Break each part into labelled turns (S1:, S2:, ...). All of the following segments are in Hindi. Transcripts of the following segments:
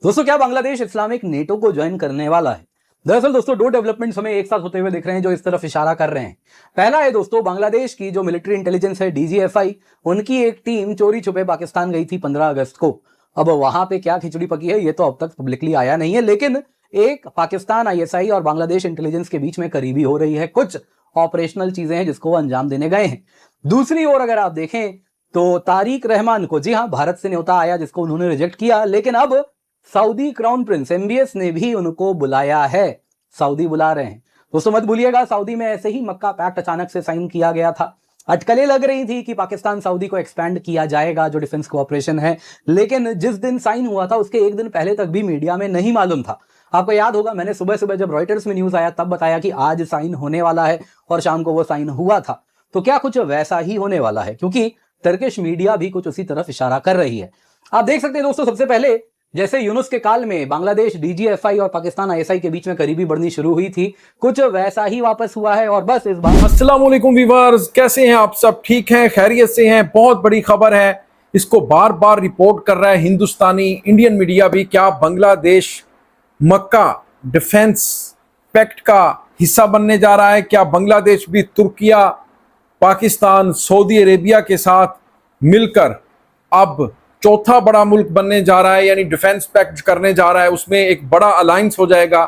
S1: दोस्तों, क्या बांग्लादेश इस्लामिक नेटो को ज्वाइन करने वाला है? दरअसल दोस्तों, दो डेवलपमेंट्स हमें एक साथ होते हुए दिख रहे हैं जो इस तरफ इशारा कर रहे हैं। पहला है दोस्तों, बांग्लादेश की जो मिलिट्री इंटेलिजेंस है डीजीएफआई, उनकी एक टीम चोरी छुपे पाकिस्तान गई थी 15 अगस्त को। अब वहां पे क्या खिचड़ी पकी है ये तो अब तक पब्लिकली आया नहीं है, लेकिन एक पाकिस्तान आईएसआई और बांग्लादेश इंटेलिजेंस के बीच में करीबी हो रही है, कुछ ऑपरेशनल चीजें हैं जिसको वो अंजाम देने गए हैं। दूसरी ओर अगर आप देखें तो तारिक रहमान को, जी हां, भारत से न्योता आया जिसको उन्होंने रिजेक्ट किया, लेकिन अब सऊदी क्राउन प्रिंस एमबीएस ने भी उनको बुलाया है। सऊदी बुला रहे हैं दोस्तों, मत भूलिएगा सऊदी में ऐसे ही मक्का पैक्ट अचानक से साइन किया गया था। अटकलें लग रही थी कि पाकिस्तान सऊदी को एक्सपैंड किया जाएगा जो डिफेंस कोऑपरेशन है, लेकिन जिस दिन साइन हुआ था उसके एक दिन पहले तक भी मीडिया में नहीं मालूम था। आपको याद होगा मैंने सुबह सुबह जब रॉयटर्स में न्यूज आया तब बताया कि आज साइन होने वाला है और शाम को वो साइन हुआ था। तो क्या कुछ वैसा ही होने वाला है, क्योंकि टर्किश मीडिया भी कुछ उसी तरफ इशारा कर रही है। आप देख सकते हैं दोस्तों, सबसे पहले जैसे यूनुस के काल में बांग्लादेश डीजीएफआई और पाकिस्तान आईएसआई के बीच में करीबी बढ़नी शुरू हुई थी, कुछ वैसा ही वापस हुआ है। और बस इस बार
S2: अस्सलाम वालेकुम व्यूअर्स, कैसे हैं आप सब? ठीक हैं, खैरियत से हैं? बहुत बड़ी खबर है, इसको बार बार रिपोर्ट कर रहा है हिंदुस्तानी इंडियन मीडिया भी। क्या बांग्लादेश मक्का डिफेंस पैक्ट का हिस्सा बनने जा रहा है? क्या बांग्लादेश भी तुर्किया, पाकिस्तान, सऊदी अरेबिया के साथ मिलकर अब चौथा बड़ा मुल्क बनने जा रहा है, यानी डिफेंस पैक्ट करने जा रहा है? उसमें एक बड़ा अलायंस हो जाएगा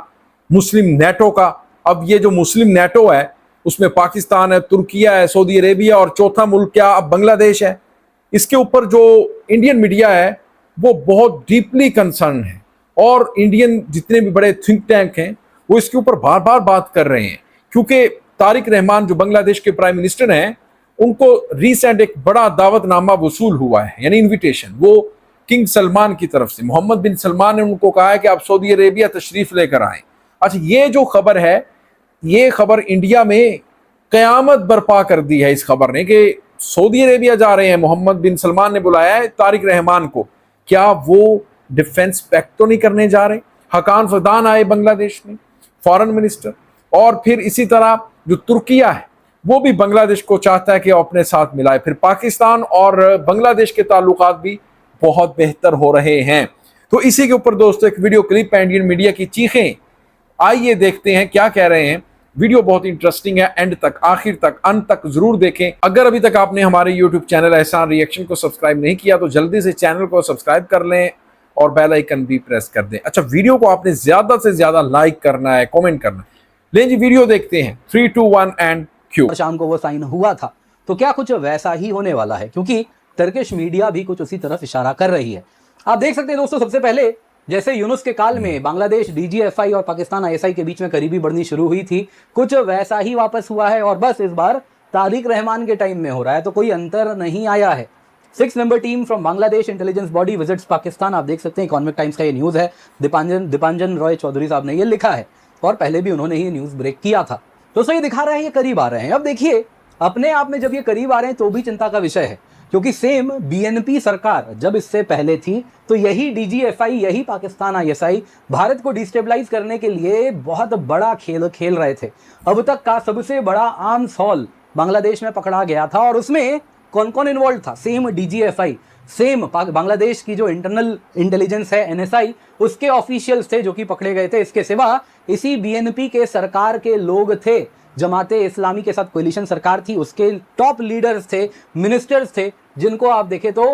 S2: मुस्लिम नेटो का। अब ये जो मुस्लिम नेटो है उसमें पाकिस्तान है, तुर्किया है, सऊदी अरेबिया और चौथा मुल्क क्या अब बांग्लादेश है। इसके ऊपर जो इंडियन मीडिया है वो बहुत डीपली कंसर्न है और इंडियन जितने भी बड़े थिंक टैंक हैं वो इसके ऊपर बार बार बात कर रहे हैं, क्योंकि तारिक रहमान जो बांग्लादेश के प्राइम मिनिस्टर हैं उनको रिसेंट एक बड़ा दावतनामा वसूल हुआ है, यानी इनविटेशन। वो किंग सलमान की तरफ से, मोहम्मद बिन सलमान ने उनको कहा है कि आप सऊदी अरेबिया तशरीफ लेकर आएं। अच्छा, ये जो खबर है, ये खबर इंडिया में कयामत बर्पा कर दी है इस खबर ने कि सऊदी अरेबिया जा रहे हैं, मोहम्मद बिन सलमान ने बुलाया है तारिक रहमान को। क्या वो डिफेंस पैक्ट तो नहीं करने जा रहे? हकान फदान आए बांग्लादेश में, फॉरेन मिनिस्टर। और फिर इसी तरह जो तुर्किया है वो भी बांग्लादेश को चाहता है कि वो अपने साथ मिलाए। फिर पाकिस्तान और बांग्लादेश के ताल्लुकात भी बहुत बेहतर हो रहे हैं। तो इसी के ऊपर दोस्तों एक वीडियो क्लिप है इंडियन मीडिया की चीखें, आइए देखते हैं क्या कह रहे हैं। वीडियो बहुत इंटरेस्टिंग है, एंड तक, आखिर तक, अंत तक जरूर देखें। अगर अभी तक आपने हमारे यूट्यूब चैनल एहसान रिएक्शन को सब्सक्राइब नहीं किया तो जल्दी से चैनल को सब्सक्राइब कर लें और बेल आइकन भी प्रेस कर दें। अच्छा, वीडियो को आपने ज्यादा से ज्यादा लाइक करना है, कॉमेंट करना है। लें जी, वीडियो देखते हैं। 3, 2, 1 एंड
S1: और शाम को वो साइन हुआ था। तो क्या कुछ वैसा ही होने वाला है, क्योंकि टर्किश मीडिया भी कुछ उसी तरफ इशारा कर रही है। आप देख सकते हैं दोस्तों, सबसे पहले जैसे यूनुस के काल में बांग्लादेश डीजीएफआई और पाकिस्तान आईएसआई के बीच में करीबी बढ़नी शुरू हुई थी, कुछ वैसा ही वापस हुआ है। और बस इस बार तारिक रहमान के टाइम में हो रहा है, तो कोई अंतर नहीं आया है। 6 member team from Bangladesh intelligence body visits Pakistan. आप देख सकते हैं इकोनॉमिक टाइम्स का ये न्यूज है, दीपांजन रॉय चौधरी साहब ने ये लिखा है और पहले भी उन्होंने ये न्यूज ब्रेक किया था। दोस्तों, ये दिखा रहा है ये करीब आ रहे हैं। अब देखिए, अपने आप में जब ये करीब आ रहे हैं तो भी चिंता का विषय है, क्योंकि सेम बीएनपी सरकार जब इससे पहले थी तो यही डीजीएफआई, यही पाकिस्तान आईएसआई भारत को डिस्टेबलाइज करने के लिए बहुत बड़ा खेल खेल रहे थे। अब तक का सबसे बड़ा आर्म्स हॉल बांग्लादेश में पकड़ा गया था और उसमें कौन कौन इन्वॉल्व था? सेम डीजीएफआई, सेम बांग्लादेश की जो इंटरनल इंटेलिजेंस है एनएसआई, उसके ऑफिशियल्स थे जो कि पकड़े गए थे। इसके सिवा इसी बीएनपी के सरकार के लोग थे, जमाते इस्लामी के साथ कोलिशन सरकार थी, उसके टॉप लीडर्स थे, मिनिस्टर्स थे, जिनको आप देखें तो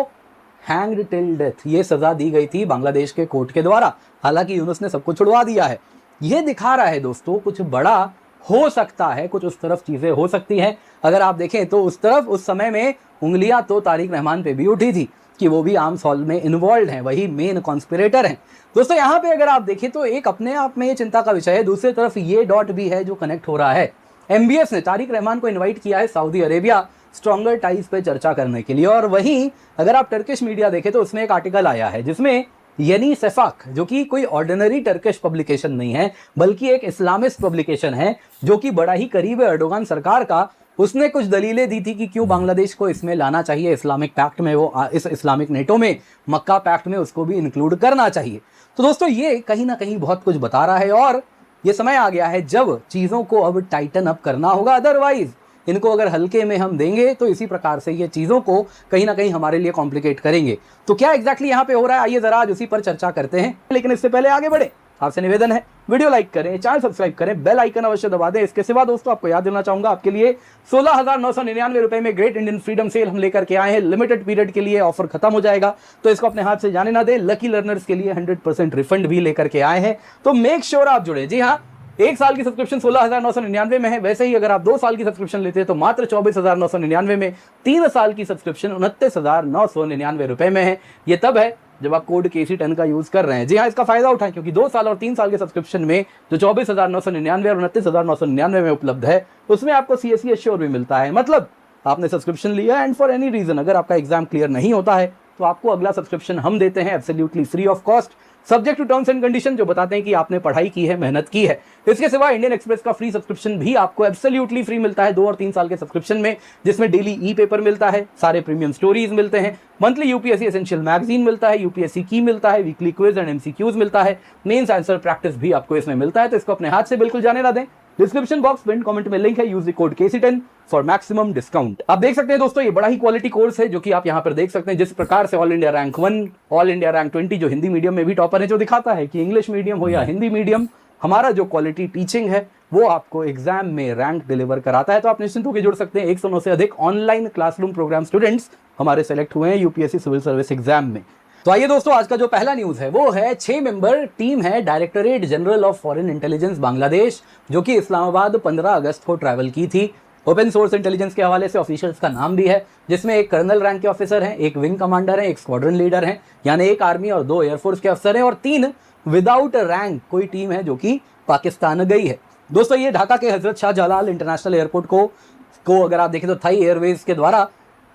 S1: हैंग्ड टिल डेथ ये सजा दी गई थी बांग्लादेश के कोर्ट के द्वारा। हालांकि यूनुस ने सबको छुड़वा दिया है। ये दिखा रहा है दोस्तों कुछ बड़ा हो सकता है, कुछ उस तरफ चीजें हो सकती हैं। अगर आप देखें तो उस तरफ उस समय में उंगलियां तो तारिक रहमान पे भी उठी थी कि वो भी आर्म्स हॉल में इन्वॉल्व हैं, वही मेन कॉन्स्पिरेटर हैं। दोस्तों, यहाँ पे अगर आप देखें तो एक अपने आप में ये चिंता का विषय है, दूसरी तरफ ये डॉट भी है जो कनेक्ट हो रहा है। एमबीएस ने तारिक रहमान को इनवाइट किया है सऊदी अरेबिया स्ट्रॉन्गर टाइज पे चर्चा करने के लिए। और वहीं अगर आप टर्किश मीडिया देखें तो उसमें एक आर्टिकल आया है जिसमें येनी सेफाक, जो कि कोई ऑर्डिनरी टर्किश पब्लिकेशन नहीं है बल्कि एक इस्लामिस्ट पब्लिकेशन है जो कि बड़ा ही करीब है एर्डोगान सरकार का, उसने कुछ दलीलें दी थी कि क्यों बांग्लादेश को इसमें लाना चाहिए, इस्लामिक पैक्ट में, वो इस इस्लामिक नेटो में, मक्का पैक्ट में उसको भी इंक्लूड करना चाहिए। तो दोस्तों, ये कहीं ना कहीं बहुत कुछ बता रहा है और ये समय आ गया है जब चीज़ों को अब टाइटन अप करना होगा। अदरवाइज इनको अगर हल्के में हम देंगे तो इसी प्रकार से ये चीज़ों को कहीं ना कहीं हमारे लिए कॉम्प्लिकेट करेंगे। तो क्या एग्जैक्टली यहाँ पे हो रहा है, आइए जरा आज उसी पर चर्चा करते हैं। लेकिन इससे पहले आगे बढ़े, आपसे निवेदन है वीडियो लाइक करें, चैनल सब्सक्राइब करें, बेल आइकन अवश्य दबा दें। इसके सिवा दोस्तों आपको याद देना चाहूंगा, आपके लिए 16,999 रुपए में ग्रेट इंडियन फ्रीडम सेल हम लेकर के आए हैं। लिमिटेड पीरियड के लिए ऑफर खत्म हो जाएगा, तो इसको अपने हाथ से जाने ना दें। लकी लर्नर्स के लिए 100% रिफंड भी लेकर के आए हैं, तो मेक श्योर आप जुड़े। जी हाँ, 1 साल की सब्सक्रिप्शन 16,999 में है। वैसे ही अगर आप 2 साल की सब्सक्रिप्शन लेते हैं तो मात्र 24,999 में, 3 साल की सब्सक्रिप्शन 29,999 रुपए में है। ये तब है जब आप कोड KC10 का यूज कर रहे हैं। जी हाँ, इसका फायदा उठाएं, क्योंकि 2 साल और 3 साल के सब्सक्रिप्शन में जो 24,999 और 29,999 में उपलब्ध है, उसमें आपको CSE एश्योर भी मिलता है। मतलब आपने सब्सक्रिप्शन लिया एंड फॉर एनी रीजन अगर आपका एग्जाम क्लियर नहीं होता है तो आपको अगला सब्सक्रिप्शन हम देते हैं absolutely free of cost, subject to terms and condition, जो बताते हैं कि आपने पढ़ाई की है, मेहनत की है। इसके सिवा इंडियन एक्सप्रेस का फ्री सब्सक्रिप्शन भी आपको एब्सोल्युटली फ्री मिलता है 2 और 3 साल के सब्सक्रिप्शन में, जिसमें डेली ई-पेपर मिलता है, सारे प्रीमियम स्टोरीज मिलते हैं, मंथली UPSC एसेंशियल मैगजीन मिलता है, UPSC की मिलता है, वीकली क्विज एंड MCQs मिलता है, मेंस आंसर प्रैक्टिस भी आपको इसमें मिलता है। तो इसको अपने हाथ से बिल्कुल जाने ना दें। डिस्क्रिप्शन बॉक्स पिन कमेंट में लिंक है, use the code KC10 for maximum discount. आप देख सकते हैं दोस्तों, ये बड़ा ही क्वालिटी कोर्स है, जो कि आप यहाँ पर देख सकते हैं। जिस प्रकार से all India rank 1, all India rank 20 जो हिंदी मीडियम में भी टॉपर है, जो दिखाता है कि इंग्लिश मीडियम हो या हिंदी मीडियम, हमारा जो क्वालिटी टीचिंग है वो आपको एग्जाम में रैंक डिलीवर कराता है। तो आप निश्चिंत होकर जुड़ सकते हैं। 109 से अधिक ऑनलाइन क्लासरूम प्रोग्राम स्टूडेंट्स हमारे सेलेक्ट हुए हैं UPSC सिविल सर्विस एग्जाम में। तो आइए दोस्तों, आज का जो पहला न्यूज है वो है 6 मेंबर टीम है directorate general of foreign intelligence Bangladesh, जो कि इस्लामाबाद 15 अगस्त को ट्रैवल की थी। ओपन सोर्स इंटेलिजेंस के हवाले से ऑफिशियल्स का नाम भी है, जिसमें एक कर्नल रैंक के ऑफिसर हैं, एक विंग कमांडर है, एक स्क्वाड्रन लीडर है, यानी एक आर्मी और 2 एयरफोर्स के अफसर हैं, और 3 विदाउट रैंक कोई टीम है जो कि पाकिस्तान गई है। दोस्तों, ये ढाका के हजरत शाहजलाल इंटरनेशनल एयरपोर्ट को अगर आप देखें तो थाई एयरवेज के द्वारा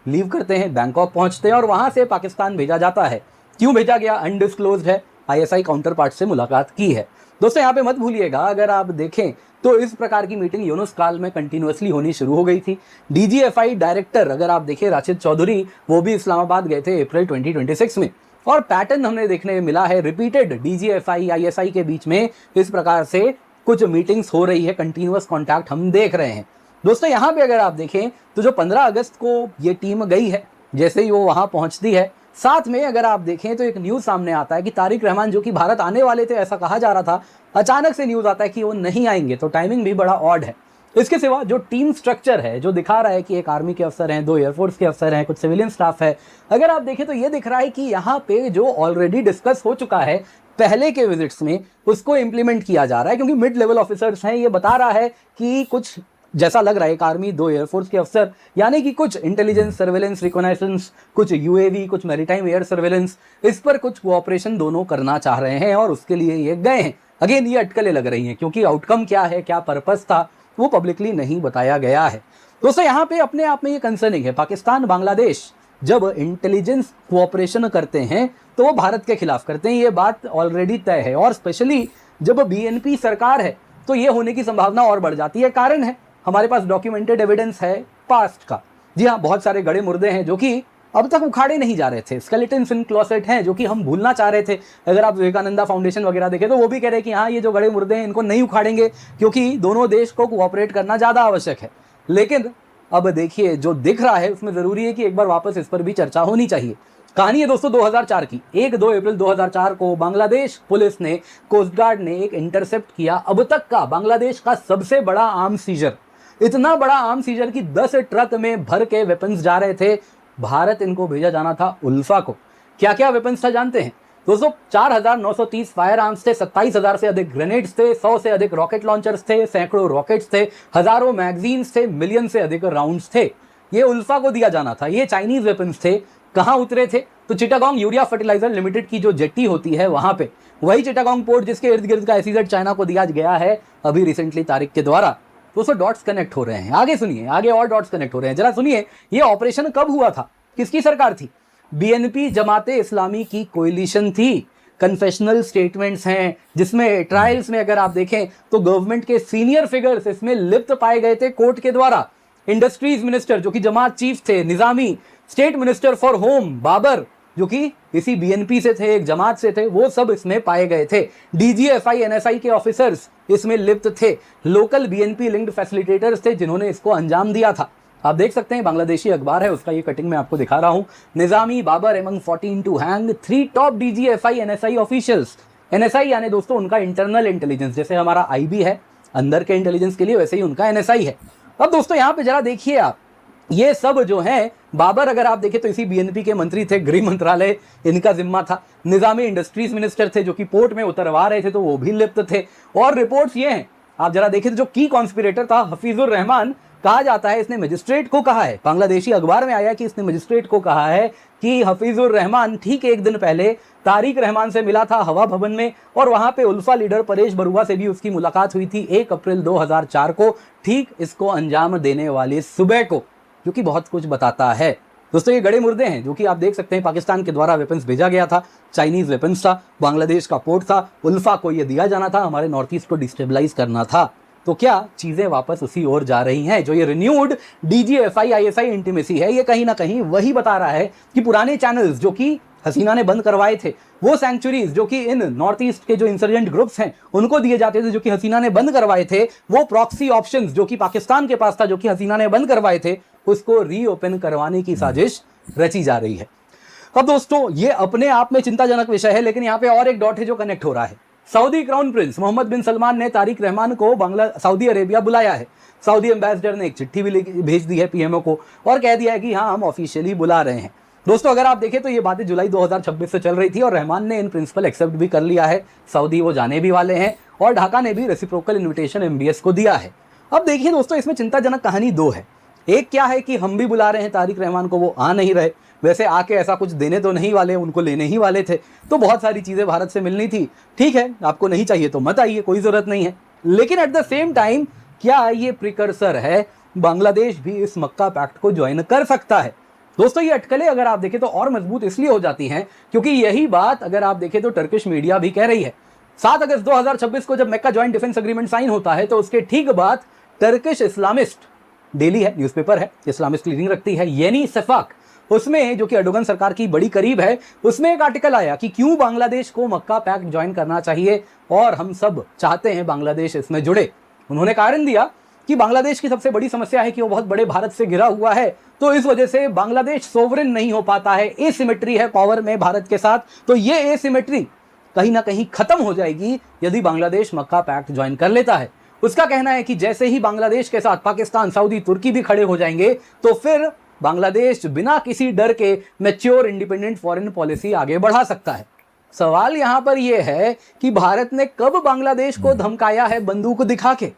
S1: लीव करते हैं, बैंकॉक पहुंचते हैं और वहां से पाकिस्तान भेजा जाता है। क्यों भेजा गया अनडिस्क्लोज्ड है। ISI काउंटर पार्ट से मुलाकात की है। दोस्तों, यहाँ पे मत भूलिएगा, अगर आप देखें तो इस प्रकार की मीटिंग यूनुस काल में कंटिन्यूअसली होनी शुरू हो गई थी। DGFI डायरेक्टर अगर आप देखें राशिद चौधरी, वो भी इस्लामाबाद गए थे अप्रैल 2026 में, और पैटर्न हमने देखने मिला है रिपीटेड DGFI ISI के बीच में इस प्रकार से कुछ मीटिंग्स हो रही है, कंटिन्यूअस कॉन्टैक्ट हम देख रहे हैं। दोस्तों, यहाँ पे अगर आप देखें तो जो 15 अगस्त को ये टीम गई है, जैसे ही वो वहां पहुंचती है, साथ में अगर आप देखें तो एक न्यूज सामने आता है कि तारिक रहमान जो कि भारत आने वाले थे ऐसा कहा जा रहा था, अचानक से न्यूज आता है कि वो नहीं आएंगे। तो टाइमिंग भी बड़ा ऑड है। इसके सिवा जो टीम स्ट्रक्चर है, जो दिखा रहा है कि एक आर्मी के अफसर हैं, 2 एयरफोर्स के अफसर हैं, कुछ सिविलियन स्टाफ है, अगर आप देखें तो ये दिख रहा है कि यहाँ पे जो ऑलरेडी डिस्कस हो चुका है पहले के विजिट्स में, उसको इंप्लीमेंट किया जा रहा है। क्योंकि मिड लेवल ऑफिसर्स हैं, ये बता रहा है कि कुछ जैसा लग रहा है एक आर्मी, 2 एयरफोर्स के अफसर, यानी कि कुछ इंटेलिजेंस, सर्वेलेंस, रिकॉनाइसेंस, कुछ UAV, कुछ मैरीटाइम एयर सर्वेलेंस, इस पर कुछ कोऑपरेशन दोनों करना चाह रहे हैं और उसके लिए ये गए हैं। अगेन ये अटकलें लग रही हैं, क्योंकि आउटकम क्या है, क्या पर्पस था, वो पब्लिकली नहीं बताया गया है। दोस्तों, यहाँ पे अपने आप में ये कंसर्निंग है। पाकिस्तान बांग्लादेश जब इंटेलिजेंस कोऑपरेशन करते हैं तो वो भारत के खिलाफ करते हैं, ये बात ऑलरेडी तय है। और स्पेशली जब BNP सरकार है तो ये होने की संभावना और बढ़ जाती है। कारण है, हमारे पास डॉक्यूमेंटेड एविडेंस है पास्ट का। जी हाँ, बहुत सारे गड़े मुर्दे हैं जो कि अब तक उखाड़े नहीं जा रहे थे, स्केलेटन्स इन क्लोसेट हैं जो कि हम भूलना चाह रहे थे। अगर आप विवेकानंदा फाउंडेशन वगैरह देखें तो वो भी कह रहे हैं कि हाँ, ये जो गड़े मुर्दे हैं इनको नहीं उखाड़ेंगे, क्योंकि दोनों देश को कोऑपरेट करना ज़्यादा आवश्यक है। लेकिन अब देखिए, जो दिख रहा है उसमें ज़रूरी है कि एक बार वापस इस पर भी चर्चा होनी चाहिए। कहानी है दोस्तों 2004 की। 1-2 अप्रैल 2004 को बांग्लादेश पुलिस ने, कोस्ट गार्ड ने एक इंटरसेप्ट किया अब तक का बांग्लादेश का सबसे बड़ा आर्म्स सीजर। इतना बड़ा आर्म्स सीजर की 10 ट्रक में भर के वेपन्स जा रहे थे। भारत इनको भेजा जाना था उल्फा को। क्या क्या वेपन्स था जानते हैं दोस्तों? 4,930 फायर आर्म्स थे, 27,000 से अधिक ग्रेनेड्स थे, 100 से अधिक रॉकेट लॉन्चर्स थे, सैकड़ों रॉकेट्स थे, हजारों मैगजीन्स थे, मिलियन से अधिक राउंड्स थे। ये उल्फा को दिया जाना था। ये चाइनीज वेपन्स थे। कहाँ उतरे थे? तो चिटागोंग यूरिया फर्टिलाइजर लिमिटेड की जो जेट्टी होती है वहां पे, वही चिटागोंग पोर्ट जिसके इर्द गिर्द का SEZ चाइना को दिया गया है अभी रिसेंटली तारिक के द्वारा। दोस्तों डॉट्स कनेक्ट हो रहे हैं। आगे सुनिए, आगे और डॉट्स कनेक्ट हो रहे हैं। जरा सुनिए, ये ऑपरेशन कब हुआ था, किसकी सरकार थी? BNP जमाते इस्लामी की कोएलिशन थी। कन्फेशनल स्टेटमेंट्स हैं जिसमें ट्रायल्स में अगर आप देखें तो गवर्नमेंट के सीनियर फिगर्स इसमें लिप्त पाए गए थे कोर्ट के द्वारा। इंडस्ट्रीज मिनिस्टर जो कि जमात चीफ थे Nizami, state minister for home Babar, जो कि इसी बीएनपी से थे, एक जमात से थे, वो सब इसमें पाए गए थे। डीजीएफआई एनएसआई के ऑफिसर्स इसमें लिप्त थे, लोकल बीएनपी लिंक्ड फैसिलिटेटर्स थे जिन्होंने इसको अंजाम दिया था। आप देख सकते हैं बांग्लादेशी अखबार है, उसका ये कटिंग मैं आपको दिखा रहा हूं। Nizami Babar among 14 to hang 3 top DGFI NSI officials. NSI यानी दोस्तों उनका इंटरनल इंटेलिजेंस, जैसे हमारा आईबी है अंदर के इंटेलिजेंस के लिए, वैसे ही उनका एनएसआई है। अब दोस्तों यहां पे जरा देखिए आप, ये सब जो है बाबर अगर आप देखें तो इसी बीएनपी के मंत्री थे, गृह मंत्रालय इनका जिम्मा था। निजामी इंडस्ट्रीज मिनिस्टर थे जो कि पोर्ट में उतरवा रहे थे, तो वो भी लिप्त थे। और रिपोर्ट्स ये हैं, आप जरा देखें तो जो की कॉन्स्पिरेटर था हफीजुर रहमान, कहा जाता है इसने मजिस्ट्रेट को कहा है, बांग्लादेशी अखबार में आया कि इसने मजिस्ट्रेट को कहा है कि हफीजुर रहमान ठीक एक दिन पहले तारिक रहमान से मिला था हवा भवन में, और वहां पे उल्फा लीडर परेश बरुआ से भी उसकी मुलाकात हुई थी 1 अप्रैल 2004 को, ठीक इसको अंजाम देने वाली सुबह को, जो कि बहुत कुछ बताता है। दोस्तों ये गड़े मुर्दे हैं जो कि आप देख सकते हैं पाकिस्तान के द्वारा वेपन्स भेजा गया था, चाइनीज वेपन्स था, बांग्लादेश का पोर्ट था, उल्फा को ये दिया जाना था, हमारे नॉर्थ ईस्ट को डिस्टेबलाइज करना था। तो क्या चीजें वापस उसी ओर जा रही हैं? जो ये रिन्यूड डीजीएफआई आईएसआई इंटीमेसी है, ये कहीं ना कहीं वही बता रहा है कि पुराने चैनल्स जो कि हसीना ने बंद करवाए थे, वो सैंक्चुरीज जो कि इन नॉर्थ ईस्ट के जो इंसर्जेंट ग्रुप्स हैं उनको दिए जाते थे, जो कि हसीना ने बंद करवाए थे, वो प्रॉक्सी ऑप्शंस जो कि पाकिस्तान के पास था, जो कि हसीना ने बंद करवाए थे, उसको रीओपन करवाने की साजिश रची जा रही है। अब दोस्तों ये अपने आप में चिंताजनक विषय है, लेकिन यहाँ पे और एक डॉट है जो कनेक्ट हो रहा है। सऊदी क्राउन प्रिंस मोहम्मद बिन सलमान ने तारिक रहमान को सऊदी अरेबिया बुलाया है। सऊदी एम्बेसडर ने एक चिट्ठी भी भेज दी है पीएमओ को और कह दिया है कि हाँ हम ऑफिशियली बुला रहे हैं। दोस्तों अगर आप देखें तो ये बातें जुलाई 2026 से चल रही थी और रहमान ने इन प्रिंसिपल एक्सेप्ट भी कर लिया है, सऊदी वो जाने भी वाले हैं, और ढाका ने भी रेसिप्रोकल इन्विटेशन एमबीएस को दिया है। अब देखिए दोस्तों इसमें चिंताजनक कहानी दो है। एक क्या है कि हम भी बुला रहे हैं तारिक रहमान को, वो आ नहीं रहे, वैसे आके ऐसा कुछ देने तो नहीं वाले, उनको लेने ही वाले थे, तो बहुत सारी चीज़ें भारत से मिलनी थी। ठीक है, आपको नहीं चाहिए तो मत आइए, कोई ज़रूरत नहीं है। लेकिन एट द सेम टाइम क्या ये प्रिकर्सर है, बांग्लादेश भी इस मक्का पैक्ट को ज्वाइन कर सकता है? दोस्तों ये अटकलें अगर आप देखें तो और मजबूत इसलिए हो जाती हैं क्योंकि यही बात अगर आप देखें तो टर्किश मीडिया भी कह रही है। 7 अगस्त 2026 को जब मक्का ज्वाइंट डिफेंस एग्रीमेंट साइन होता है तो उसके ठीक बाद टर्किश इस्लामिस्ट डेली है, न्यूज़पेपर है, इस्लामिस्ट लीडिंग रखती है, येनी सफाक, उसमें जो कि अर्दोगन सरकार की बड़ी करीब है, उसमें एक आर्टिकल आया कि क्यों बांग्लादेश को मक्का पैक्ट ज्वाइन करना चाहिए और हम सब चाहते हैं बांग्लादेश इसमें जुड़े। उन्होंने कारण दिया कि बांग्लादेश की सबसे बड़ी समस्या है कि वो बहुत बड़े भारत से घिरा हुआ है, तो इस वजह से बांग्लादेश सोवरेन नहीं हो पाता है, एसिमेट्री है पावर में भारत के साथ, तो ये एसिमेट्री कहीं ना कहीं खत्म हो जाएगी यदि बांग्लादेश मक्का पैक्ट ज्वाइन कर लेता है। उसका कहना है कि जैसे ही बांग्लादेश के साथ पाकिस्तान, सऊदी, तुर्की भी खड़े हो जाएंगे तो फिर बांग्लादेश बिना किसी डर के मैच्योर इंडिपेंडेंट फॉरेन पॉलिसी आगे बढ़ा सकता है। सवाल यहां पर यह है कि भारत ने कब बांग्लादेश को धमकाया है बंदूक दिखा के?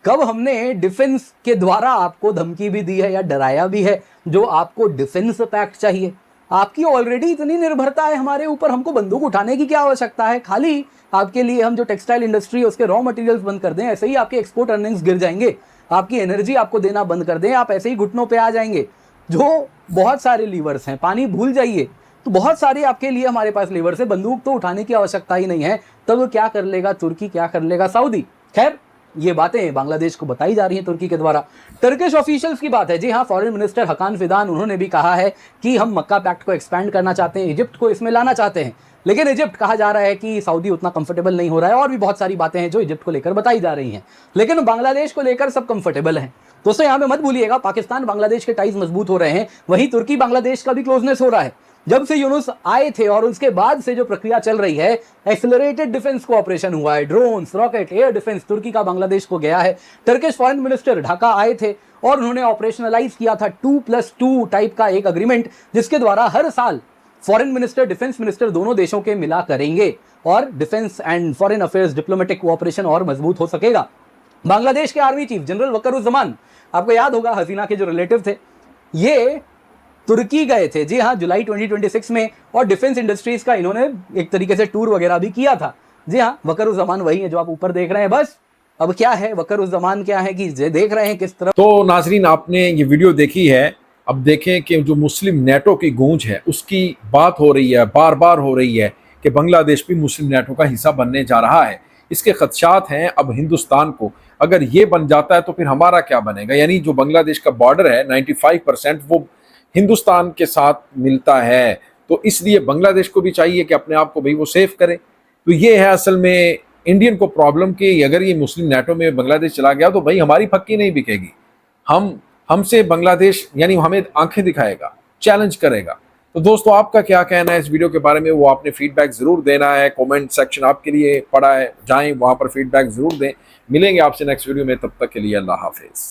S1: कब हमने डिफेंस के द्वारा आपको धमकी भी दी है या डराया भी है जो आपको डिफेंस पैक्ट चाहिए? आपकी ऑलरेडी इतनी निर्भरता है हमारे ऊपर, हमको बंदूक उठाने की क्या आवश्यकता है? खाली आपके लिए हम जो टेक्सटाइल इंडस्ट्री है उसके रॉ मटेरियल्स बंद कर दें, ऐसे ही आपके एक्सपोर्ट अर्निंग्स गिर जाएंगे, आपकी एनर्जी आपको देना बंद कर दें, आप ऐसे ही घुटनों पे आ जाएंगे। जो बहुत सारे लीवर्स हैं, पानी भूल जाइए, तो बहुत सारे आपके लिए हमारे पास लीवर्स है, बंदूक तो उठाने की आवश्यकता ही नहीं है। तब क्या कर लेगा तुर्की, क्या कर लेगा सऊदी? खैर ये बातें बांग्लादेश को बताई जा रही हैं तुर्की के द्वारा। टर्किश ऑफिशियल्स की बात है, जी हाँ, फॉरेन मिनिस्टर हकान फिदान, उन्होंने भी कहा है कि हम मक्का पैक्ट को एक्सपैंड करना चाहते हैं, इजिप्ट को इसमें लाना चाहते हैं, लेकिन इजिप्ट कहा जा रहा है कि सऊदी उतना कंफर्टेबल नहीं हो रहा है, और भी बहुत सारी बातें हैं जो इजिप्ट को लेकर बताई जा रही हैं, लेकिन बांग्लादेश को लेकर सब कंफर्टेबल हैं। दोस्तों यहाँ पे मत भूलिएगा, पाकिस्तान बांग्लादेश के टाइज मजबूत हो रहे हैं, वहीं तुर्की बांग्लादेश का भी क्लोजनेस हो रहा है। जब से यूनुस आए थे और उसके बाद से जो प्रक्रिया चल रही है, एक्सेलरेटेड डिफेंस कोऑपरेशन हुआ है, ड्रोन्स, रॉकेट, एयर डिफेंस तुर्की का बांग्लादेश को गया है। टर्किश फॉरेन मिनिस्टर ढाका आए थे और उन्होंने ऑपरेशनलाइज किया था 2+2 टाइप का एक अग्रीमेंट, जिसके द्वारा हर साल फॉरेन मिनिस्टर, डिफेंस मिनिस्टर दोनों देशों के मिला करेंगे और defence and foreign affairs diplomatic cooperation और मजबूत हो सकेगा। बांग्लादेश के आर्मी चीफ जनरल वकरुज़्ज़मान, आपको याद होगा हसीना के जो रिलेटिव थे, ये तुर्की गए थे, जी हाँ, जुलाई 2026 में, और डिफेंस इंडस्ट्रीज का इन्होंने एक तरीके से टूर वगैरह भी किया था। जी हाँ, वकरुज़्ज़मान वही है जो आप ऊपर देख रहे हैं। बस अब क्या है, वकरुज़्ज़मान क्या है कि देख रहे हैं किस तरह।
S2: तो नाजरीन, आपने ये वीडियो देखी है, अब देखें कि जो मुस्लिम नेटो की गूंज है उसकी बात हो रही है, बार बार हो रही है कि बांग्लादेश भी मुस्लिम नेटो का हिस्सा बनने जा रहा है। इसके खदशात हैं अब हिंदुस्तान को, अगर ये बन जाता है तो फिर हमारा क्या बनेगा? यानी जो बांग्लादेश का बॉर्डर है 95% वो हिंदुस्तान के साथ मिलता है, तो इसलिए बांग्लादेश को भी चाहिए कि अपने आप को भाई वो सेफ करे। तो ये है असल में इंडियन को प्रॉब्लम कि अगर ये मुस्लिम नेटो में बांग्लादेश चला गया तो भाई हमारी फक्की नहीं बिकेगी। हमसे बांग्लादेश यानी हमें आंखें दिखाएगा, चैलेंज करेगा। तो दोस्तों आपका क्या कहना है इस वीडियो के बारे में, वो आपने फीडबैक जरूर देना है। कमेंट सेक्शन आपके लिए पड़ा है, जाएं वहां पर फीडबैक जरूर दें। मिलेंगे आपसे नेक्स्ट वीडियो में, तब तक के लिए अल्लाह हाफिज।